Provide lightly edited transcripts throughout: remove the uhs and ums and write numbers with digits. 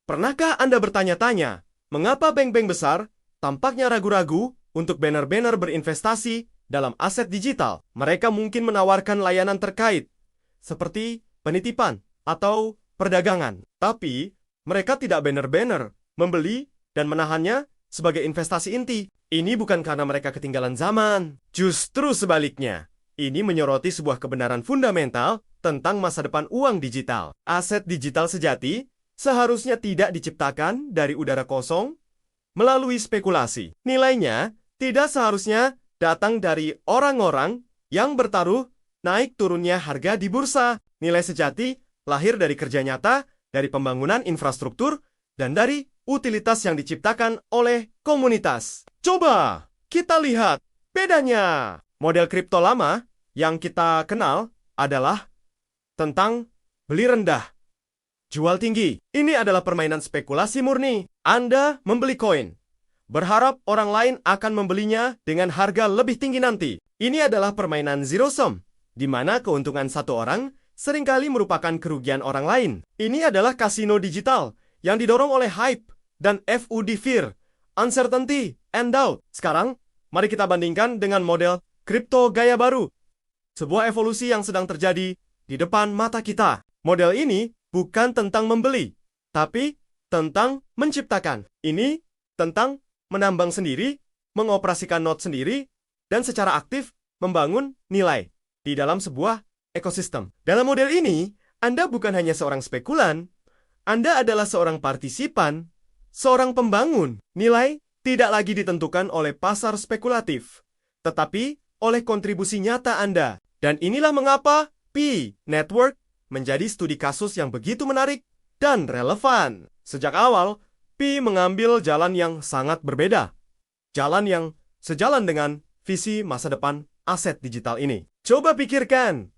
Pernahkah Anda bertanya-tanya, mengapa bank-bank besar tampaknya ragu-ragu untuk benar-benar berinvestasi dalam aset digital? Mereka mungkin menawarkan layanan terkait, seperti penitipan atau perdagangan. Tapi, mereka tidak benar-benar membeli dan menahannya sebagai investasi inti. Ini bukan karena mereka ketinggalan zaman. Justru sebaliknya, ini menyoroti sebuah kebenaran fundamental tentang masa depan uang digital. Aset digital sejati seharusnya tidak diciptakan dari udara kosong melalui spekulasi. Nilainya tidak seharusnya datang dari orang-orang yang bertaruh naik turunnya harga di bursa. Nilai sejati lahir dari kerja nyata, dari pembangunan infrastruktur, dan dari utilitas yang diciptakan oleh komunitas. Coba kita lihat bedanya. Model kripto lama yang kita kenal adalah tentang beli rendah, jual tinggi. Ini adalah permainan spekulasi murni. Anda membeli koin, berharap orang lain akan membelinya dengan harga lebih tinggi nanti. Ini adalah permainan zero sum, di mana keuntungan satu orang seringkali merupakan kerugian orang lain. Ini adalah kasino digital yang didorong oleh hype dan FUD fear, uncertainty, and doubt. Sekarang, mari kita bandingkan dengan model kripto gaya baru. Sebuah evolusi yang sedang terjadi di depan mata kita. Model ini bukan tentang membeli, tapi tentang menciptakan. Ini tentang menambang sendiri, mengoperasikan node sendiri, dan secara aktif membangun nilai di dalam sebuah ekosistem. Dalam model ini, Anda bukan hanya seorang spekulan, Anda adalah seorang partisipan, seorang pembangun. Nilai tidak lagi ditentukan oleh pasar spekulatif, tetapi oleh kontribusi nyata Anda. Dan inilah mengapa Pi Network menjadi studi kasus yang begitu menarik dan relevan. Sejak awal, Pi mengambil jalan yang sangat berbeda. Jalan yang sejalan dengan visi masa depan aset digital ini. Coba pikirkan,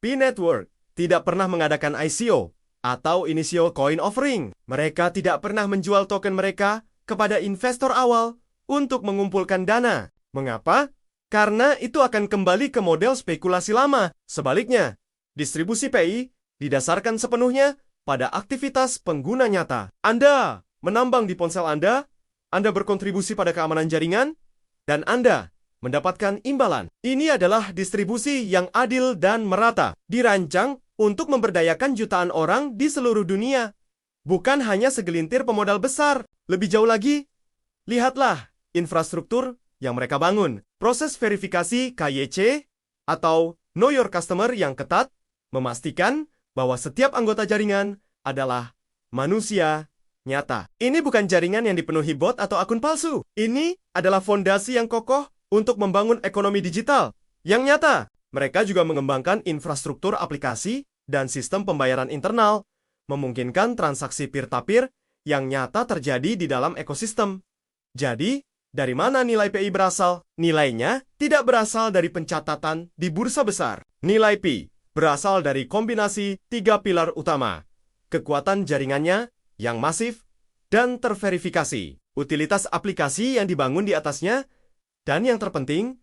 Pi Network tidak pernah mengadakan ICO atau Initial Coin Offering. Mereka tidak pernah menjual token mereka kepada investor awal untuk mengumpulkan dana. Mengapa? Karena itu akan kembali ke model spekulasi lama. Sebaliknya, distribusi PI didasarkan sepenuhnya pada aktivitas pengguna nyata. Anda menambang di ponsel Anda berkontribusi pada keamanan jaringan, dan Anda mendapatkan imbalan. Ini adalah distribusi yang adil dan merata, dirancang untuk memberdayakan jutaan orang di seluruh dunia. Bukan hanya segelintir pemodal besar. Lebih jauh lagi, lihatlah infrastruktur yang mereka bangun. Proses verifikasi KYC atau Know Your Customer yang ketat memastikan bahwa setiap anggota jaringan adalah manusia nyata. Ini bukan jaringan yang dipenuhi bot atau akun palsu. Ini adalah fondasi yang kokoh untuk membangun ekonomi digital yang nyata. Mereka juga mengembangkan infrastruktur aplikasi dan sistem pembayaran internal, memungkinkan transaksi peer-to-peer yang nyata terjadi di dalam ekosistem. Jadi, dari mana nilai PI berasal? Nilainya tidak berasal dari pencatatan di bursa besar. Nilai PI berasal dari kombinasi 3 pilar utama. Kekuatan jaringannya yang masif dan terverifikasi, utilitas aplikasi yang dibangun di atasnya, dan yang terpenting,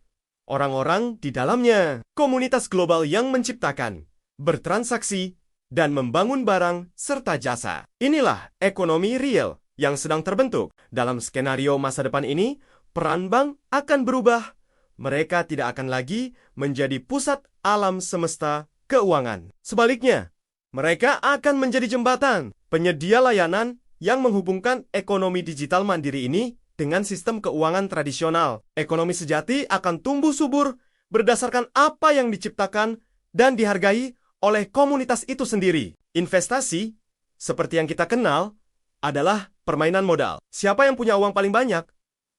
orang-orang di dalamnya. Komunitas global yang menciptakan, bertransaksi, dan membangun barang serta jasa. Inilah ekonomi real yang sedang terbentuk. Dalam skenario masa depan ini, peran bank akan berubah. Mereka tidak akan lagi menjadi pusat alam semesta keuangan. Sebaliknya, mereka akan menjadi jembatan, penyedia layanan yang menghubungkan ekonomi digital mandiri ini dengan sistem keuangan tradisional. Ekonomi sejati akan tumbuh subur berdasarkan apa yang diciptakan dan dihargai oleh komunitas itu sendiri. Investasi, seperti yang kita kenal, adalah permainan modal. Siapa yang punya uang paling banyak,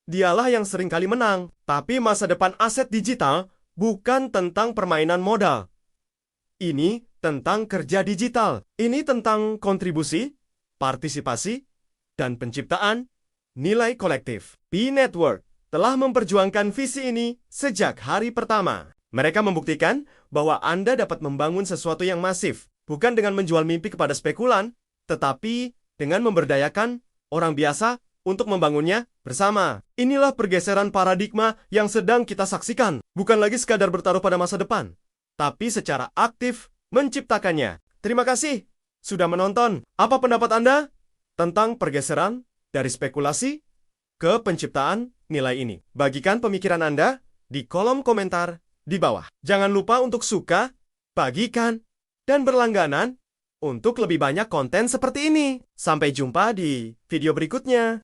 dialah yang sering kali menang. Tapi masa depan aset digital bukan tentang permainan modal. Ini tentang kerja digital. Ini tentang kontribusi, partisipasi, dan penciptaan nilai kolektif. Pi Network telah memperjuangkan visi ini sejak hari pertama. Mereka membuktikan bahwa Anda dapat membangun sesuatu yang masif, bukan dengan menjual mimpi kepada spekulan, tetapi dengan memberdayakan orang biasa untuk membangunnya bersama. Inilah pergeseran paradigma yang sedang kita saksikan. Bukan lagi sekadar bertaruh pada masa depan, tapi secara aktif menciptakannya. Terima kasih sudah menonton. Apa pendapat Anda? tentang pergeseran dari spekulasi ke penciptaan nilai ini. Bagikan pemikiran Anda di kolom komentar di bawah. Jangan lupa untuk suka, bagikan, dan berlangganan untuk lebih banyak konten seperti ini. Sampai jumpa di video berikutnya.